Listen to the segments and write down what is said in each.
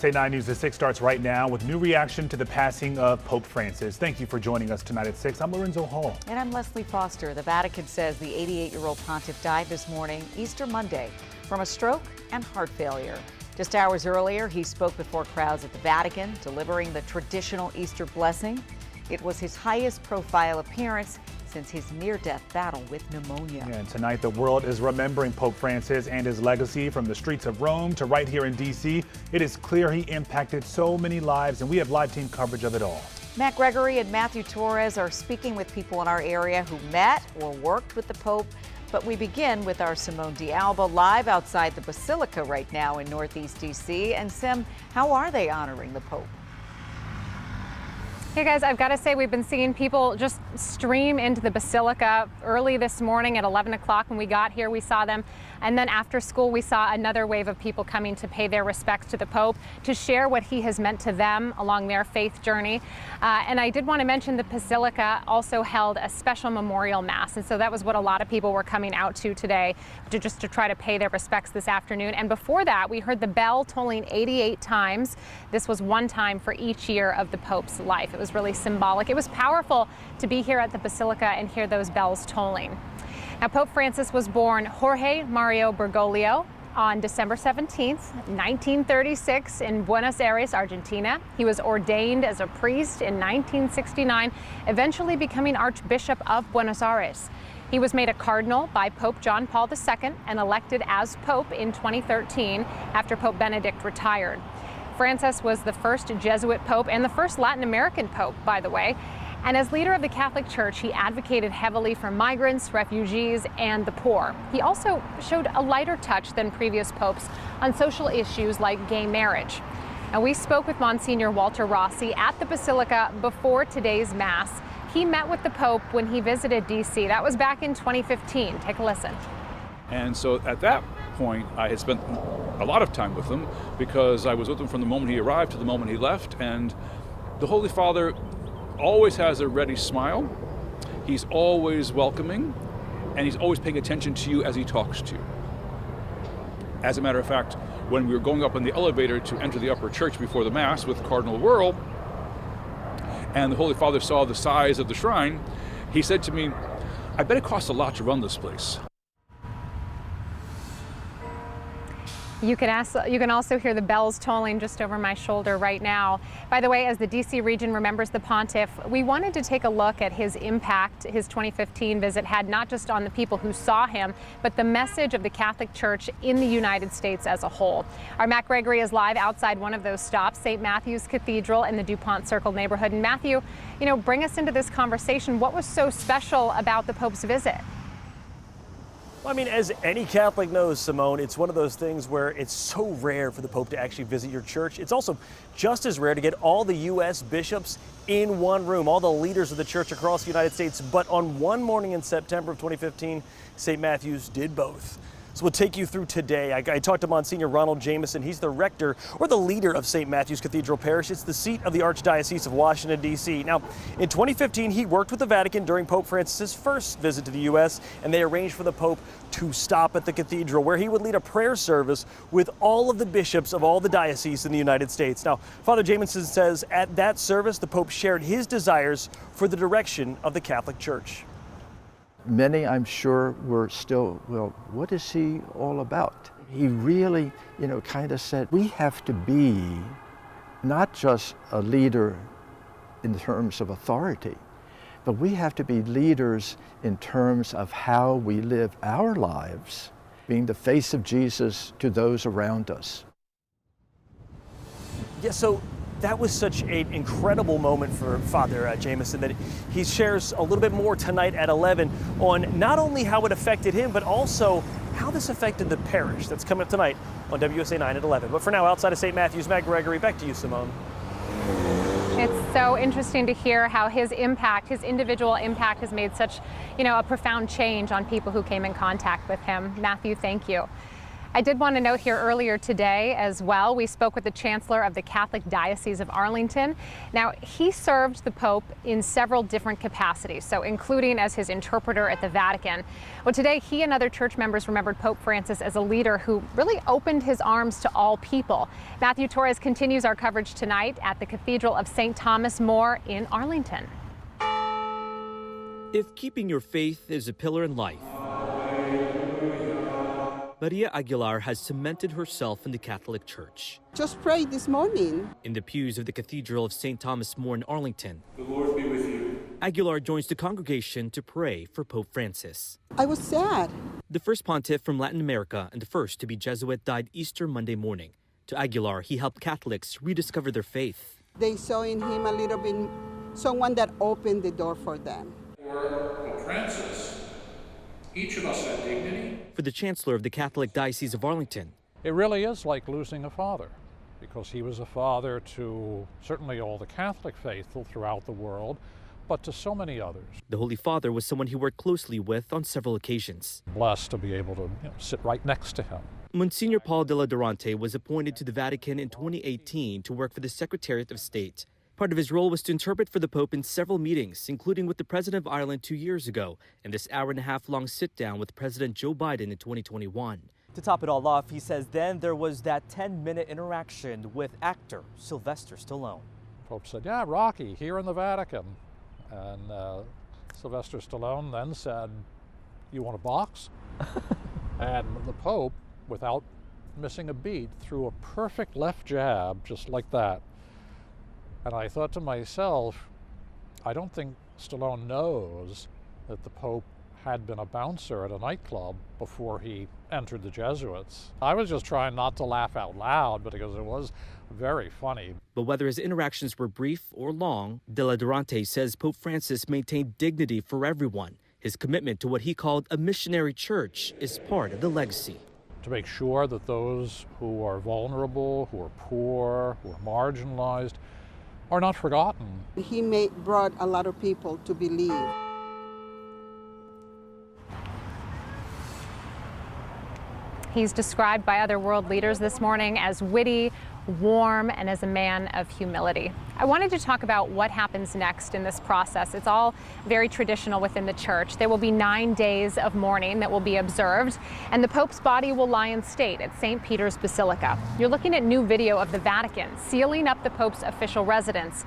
Say 9 News at 6 starts right now with new reaction to the passing of Pope Francis. Thank you for joining us tonight at 6. I'm Lorenzo Hall. And I'm Leslie Foster. The Vatican says the 88-year-old pontiff died this morning, Easter Monday, from a stroke and heart failure. Just hours earlier, he spoke before crowds at the Vatican, delivering the traditional Easter blessing. It was his highest profile appearance since his near-death battle with pneumonia. And tonight, the world is remembering Pope Francis and his legacy from the streets of Rome to right here in D.C. It is clear he impacted so many lives, and we have live team coverage of it all. Matt Gregory and Matthew Torres are speaking with people in our area who met or worked with the Pope. But we begin with our Simone D'Alba live outside the Basilica right now in Northeast D.C. And Sim, how are they honoring the Pope? Hey guys, I've got to say we've been seeing people just stream into the Basilica early this morning at 11 o'clock when we got here. We saw them. And then after school, we saw another wave of people coming to pay their respects to the Pope, to share what he has meant to them along their faith journey. And I did want to mention the Basilica also held a special memorial mass. And so that was what a lot of people were coming out to today, to try to pay their respects this afternoon. And before that, we heard the bell tolling 88 times. This was one time for each year of the Pope's life. It was really symbolic. It was powerful to be here at the Basilica and hear those bells tolling. Now, Pope Francis was born Jorge Mario Bergoglio on December 17th, 1936 in Buenos Aires, Argentina. He was ordained as a priest in 1969, eventually becoming Archbishop of Buenos Aires. He was made a cardinal by Pope John Paul II and elected as Pope in 2013 after Pope Benedict retired. Francis was the first Jesuit Pope and the first Latin American Pope, by the way. And as leader of the Catholic Church, he advocated heavily for migrants, refugees, and the poor. He also showed a lighter touch than previous popes on social issues like gay marriage. And we spoke with Monsignor Walter Rossi at the Basilica before today's Mass. He met with the Pope when he visited D.C. That was back in 2015. Take a listen. And so at that point, I had spent a lot of time with him because I was with him from the moment he arrived to the moment he left. And the Holy Father always has a ready smile. He's always welcoming, and he's always paying attention to you as he talks to you. As a matter of fact, when we were going up in the elevator to enter the upper church before the Mass with Cardinal Wuerl, and the Holy Father saw the size of the shrine, he said to me, "I bet it costs a lot to run this place." You can also hear the bells tolling just over my shoulder right now. By the way, as the D.C. region remembers the pontiff, we wanted to take a look at his impact his 2015 visit had, not just on the people who saw him, but the message of the Catholic Church in the United States as a whole. Our Matt Gregory is live outside one of those stops, St. Matthew's Cathedral in the DuPont Circle neighborhood. And Matthew, bring us into this conversation. What was so special about the Pope's visit? Well, I mean, as any Catholic knows, Simone, it's one of those things where it's so rare for the Pope to actually visit your church. It's also just as rare to get all the U.S. bishops in one room, all the leaders of the church across the United States. But on one morning in September of 2015, St. Matthew's did both. So we'll take you through today. I talked to Monsignor Ronald Jameson. He's the rector or the leader of St. Matthew's Cathedral Parish. It's the seat of the Archdiocese of Washington, D.C. Now, in 2015, he worked with the Vatican during Pope Francis's first visit to the U.S., and they arranged for the Pope to stop at the cathedral, where he would lead a prayer service with all of the bishops of all the dioceses in the United States. Now, Father Jameson says at that service, the Pope shared his desires for the direction of the Catholic Church. Many, I'm sure, were still, well, what is he all about? He really, kind of said, we have to be not just a leader in terms of authority, but we have to be leaders in terms of how we live our lives, being the face of Jesus to those around us. Yeah, so that was such an incredible moment for Father Jameson that he shares a little bit more tonight at 11 on not only how it affected him, but also how this affected the parish. That's coming up tonight on WSA 9 at 11. But for now, outside of St. Matthew's, Matt Gregory, back to you, Simone. It's so interesting to hear how his individual impact has made such, a profound change on people who came in contact with him. Matthew, thank you. I did want to note here earlier today as well, we spoke with the Chancellor of the Catholic Diocese of Arlington. Now, he served the Pope in several different capacities, so including as his interpreter at the Vatican. Well, today he and other church members remembered Pope Francis as a leader who really opened his arms to all people. Matthew Torres continues our coverage tonight at the Cathedral of St. Thomas More in Arlington. If keeping your faith is a pillar in life, Maria Aguilar has cemented herself in the Catholic Church. Just prayed this morning. In the pews of the Cathedral of St. Thomas More in Arlington, The Lord be with you. Aguilar joins the congregation to pray for Pope Francis. I was sad. The first pontiff from Latin America and the first to be Jesuit died Easter Monday morning. To Aguilar, he helped Catholics rediscover their faith. They saw in him a little bit someone that opened the door for them. For Pope Francis, each of us had dignity. For the Chancellor of the Catholic Diocese of Arlington, it really is like losing a father, because he was a father to certainly all the Catholic faithful throughout the world, but to so many others. the Holy Father was someone he worked closely with on several occasions. Blessed to be able to sit right next to him. Monsignor Paul Della Durante was appointed to the Vatican in 2018 to work for the Secretariat of State. Part of his role was to interpret for the Pope in several meetings, including with the President of Ireland 2 years ago, and this hour-and-a-half-long sit-down with President Joe Biden in 2021. To top it all off, he says then there was that 10-minute interaction with actor Sylvester Stallone. Pope said, "Yeah, Rocky, here in the Vatican." And Sylvester Stallone then said, "You want to box?" And the Pope, without missing a beat, threw a perfect left jab, just like that. And I thought to myself, I don't think Stallone knows that the Pope had been a bouncer at a nightclub before he entered the Jesuits. I was just trying not to laugh out loud, because it was very funny. But whether his interactions were brief or long, Della Durante says Pope Francis maintained dignity for everyone. His commitment to what he called a missionary church is part of the legacy. To make sure that those who are vulnerable, who are poor, who are marginalized, are not forgotten. He brought a lot of people to believe. He's described by other world leaders this morning as witty, warm, and as a man of humility. I wanted to talk about what happens next in this process. It's all very traditional within the church. There will be 9 days of mourning that will be observed, and the Pope's body will lie in state at St. Peter's Basilica. You're looking at new video of the Vatican sealing up the Pope's official residence.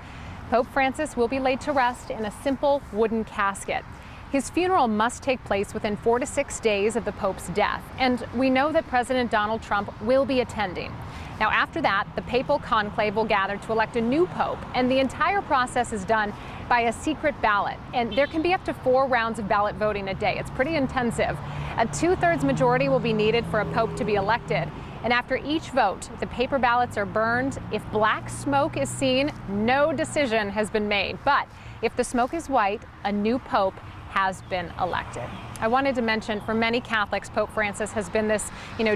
Pope Francis will be laid to rest in a simple wooden casket. His funeral must take place within 4 to 6 days of the Pope's death, and we know that President Donald Trump will be attending. Now, after that, the papal conclave will gather to elect a new pope, and the entire process is done by a secret ballot, and there can be up to 4 rounds of ballot voting a day. It's pretty intensive. A 2/3 majority will be needed for a pope to be elected, and after each vote, the paper ballots are burned. If black smoke is seen, no decision has been made, but if the smoke is white, a new pope has been elected. I wanted to mention, for many Catholics, Pope Francis has been this,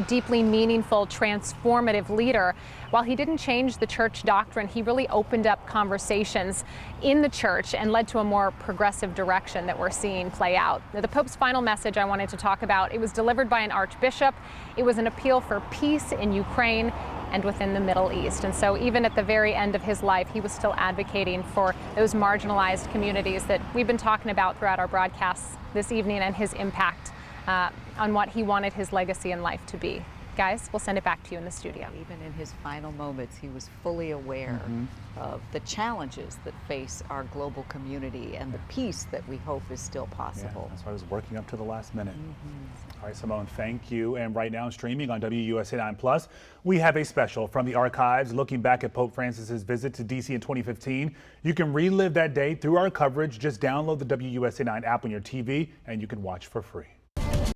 deeply meaningful, transformative leader. While he didn't change the church doctrine, he really opened up conversations in the church and led to a more progressive direction that we're seeing play out. Now, the Pope's final message I wanted to talk about, it was delivered by an archbishop. It was an appeal for peace in Ukraine and within the Middle East. And so even at the very end of his life, he was still advocating for those marginalized communities that we've been talking about throughout our broadcasts this evening, and his impact on what he wanted his legacy in life to be. Guys, we'll send it back to you in the studio. Even in his final moments, he was fully aware of the challenges that face our global community and the peace that we hope is still possible. Yeah, that's why I was working up to the last minute. All right, Simone, thank you. And right now, streaming on WUSA 9+, we have a special from the archives looking back at Pope Francis's visit to D.C. in 2015. You can relive that day through our coverage. Just download the WUSA 9 app on your TV, and you can watch for free.